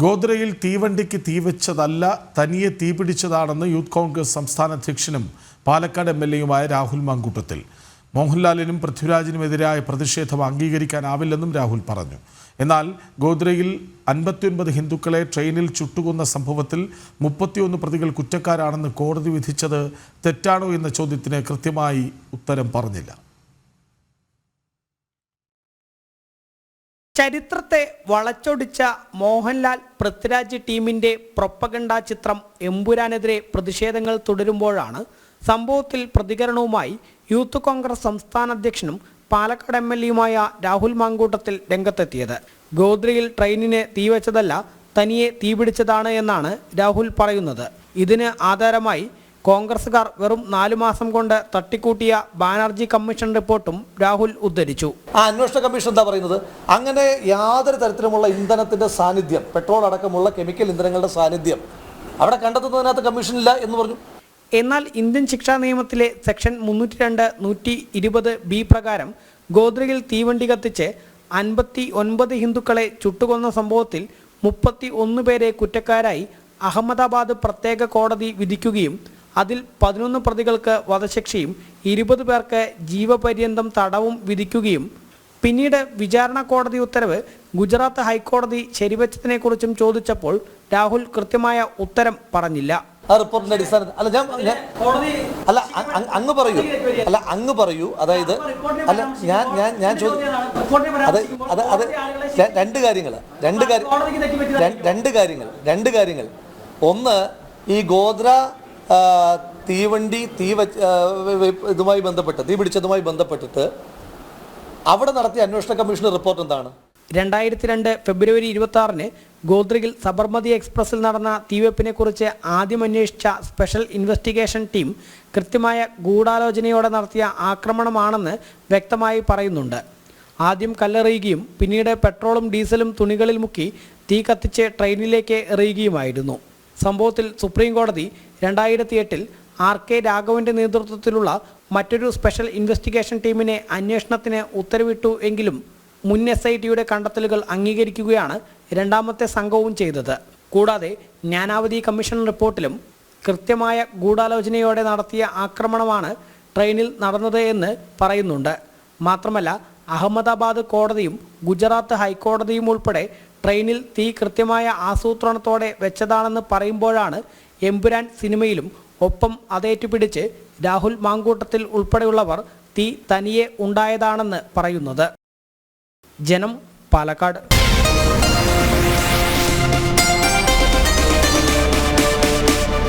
ഗോദ്രയിൽ തീവണ്ടിക്ക് തീവച്ചതല്ല, തനിയെ തീപിടിച്ചതാണെന്ന് യൂത്ത് കോൺഗ്രസ് സംസ്ഥാന അധ്യക്ഷനും പാലക്കാട് എംഎൽഎയുമായ രാഹുൽ മാങ്കൂട്ടത്തിൽ. മോഹൻലാലിനും പൃഥ്വിരാജിനുമെതിരായ പ്രതിഷേധം അംഗീകരിക്കാനാവില്ലെന്നും രാഹുൽ പറഞ്ഞു. എന്നാൽ ഗോദ്രയിൽ 59 ഹിന്ദുക്കളെ ട്രെയിനിൽ ചുട്ടുകൊന്ന സംഭവത്തിൽ 31 പ്രതികൾ കുറ്റക്കാരാണെന്ന് കോടതി വിധിച്ചത് തെറ്റാണോ എന്ന ചോദ്യത്തിന് കൃത്യമായി ഉത്തരം പറഞ്ഞില്ല. ചരിത്രത്തെ വളച്ചൊടിച്ച മോഹൻലാൽ പൃഥ്വിരാജ് ടീമിന്റെ പ്രൊപ്പഗണ്ട ചിത്രം എമ്പുരാനെതിരെ പ്രതിഷേധങ്ങൾ തുടരുമ്പോഴാണ് സംഭവത്തിൽ പ്രതികരണവുമായി യൂത്ത് കോൺഗ്രസ് സംസ്ഥാന അധ്യക്ഷനും പാലക്കാട് എംഎൽഎയുമായ രാഹുൽ മാങ്കൂട്ടത്തിൽ രംഗത്തെത്തിയത്. ഗോദ്രയിൽ ട്രെയിനിന് തീവച്ചതല്ല, തനിയെ തീപിടിച്ചതാണ് എന്നാണ് രാഹുൽ പറയുന്നത്. ഇതിന് ആധാരമായി കോൺഗ്രസുകാർ വെറും 4 മാസം കൊണ്ട് തട്ടിക്കൂട്ടിയ ബാനർജി കമ്മീഷൻ റിപ്പോർട്ടും രാഹുൽ ഉദ്ധരിച്ചു. അന്വേഷണ കമ്മീഷൻ എന്താ പറയുന്നത്? അങ്ങനെ യാതൊരു തരത്തിലുമുള്ള ഇന്ധനത്തിന്റെ സാന്നിധ്യം, പെട്രോൾ അടക്കമുള്ള കെമിക്കൽ ഇന്ധനങ്ങളുടെ സാന്നിധ്യം അവിടെ കണ്ടെത്തുന്നതിനകത്ത് കമ്മീഷനില്ല എന്ന് പറഞ്ഞു. എന്നാൽ ഇന്ത്യൻ ശിക്ഷാ നിയമത്തിലെ സെക്ഷൻ 302, 120B പ്രകാരം ഗോദ്രയിൽ തീവണ്ടി കത്തിച്ച് 59 ഹിന്ദുക്കളെ ചുട്ടുകൊന്ന സംഭവത്തിൽ 31 പേരെ കുറ്റക്കാരായി അഹമ്മദാബാദ് പ്രത്യേക കോടതി വിധിക്കുകയും അതിൽ 11 പ്രതികൾക്ക് വധശിക്ഷയും 20 പേർക്ക് ജീവപര്യന്തം തടവും വിധിക്കുകയും പിന്നീട് വിചാരണ കോടതി ഉത്തരവ് ഗുജറാത്ത് ഹൈക്കോടതി ശരിവച്ചതിനെക്കുറിച്ചും ചോദിച്ചപ്പോൾ രാഹുൽ കൃത്യമായ ഉത്തരം പറഞ്ഞില്ല. ആ റിപ്പോർട്ടിന്റെ അടിസ്ഥാനത്തിൽ അങ്ങ് പറയൂ. അതായത് രണ്ട് കാര്യങ്ങൾ. ഒന്ന്, ഈ ഗോദ്ര ഇതുമായി ബന്ധപ്പെട്ട് തീ പിടിച്ചതുമായി ബന്ധപ്പെട്ടിട്ട് അവിടെ നടത്തിയ അന്വേഷണ കമ്മീഷന്റെ റിപ്പോർട്ട് എന്താണ്? 2002 ഫെബ്രുവരി 26-ന് ഗോദ്രയിൽ സബർമതി എക്സ്പ്രസിൽ നടന്ന തീവെപ്പിനെ കുറിച്ച് ആദ്യം അന്വേഷിച്ച സ്പെഷ്യൽ ഇൻവെസ്റ്റിഗേഷൻ ടീം കൃത്യമായ ഗൂഢാലോചനയോടെ നടത്തിയ ആക്രമണമാണെന്ന് വ്യക്തമായി പറയുന്നുണ്ട്. ആദ്യം കല്ലെറിയുകയും പിന്നീട് പെട്രോളും ഡീസലും തുണികളിൽ മുക്കി തീ കത്തിച്ച് ട്രെയിനിലേക്ക് എറിയുകയുമായിരുന്നു. സംഭവത്തിൽ സുപ്രീം കോടതി 2008-ൽ RK രാഘവന്റെ നേതൃത്വത്തിലുള്ള മറ്റൊരു സ്പെഷ്യൽ ഇൻവെസ്റ്റിഗേഷൻ ടീമിനെ അന്വേഷണത്തിന് ഉത്തരവിട്ടു. എങ്കിലും മുൻ SITയുടെ കണ്ടെത്തലുകൾ അംഗീകരിക്കുകയാണ് രണ്ടാമത്തെ സംഘവും ചെയ്തത്. കൂടാതെ ജ്ഞാനാവധി കമ്മീഷൻ റിപ്പോർട്ടിലും കൃത്യമായ ഗൂഢാലോചനയോടെ നടത്തിയ ആക്രമണമാണ് ട്രെയിനിൽ നടന്നത് എന്ന് പറയുന്നുണ്ട്. മാത്രമല്ല, അഹമ്മദാബാദ് കോടതിയും ഗുജറാത്ത് ഹൈക്കോടതിയും ഉൾപ്പെടെ ട്രെയിനിൽ തീ കൃത്യമായ ആസൂത്രണത്തോടെ വെച്ചതാണെന്ന് പറയുമ്പോഴാണ് എമ്പുരാൻ സിനിമയിലും ഒപ്പം അതേറ്റുപിടിച്ച് രാഹുൽ മാങ്കൂട്ടത്തിൽ ഉൾപ്പെടെയുള്ളവർ തീ തനിയെ ഉണ്ടായതാണെന്ന് പറയുന്നത്. ജനം, പാലക്കാട്.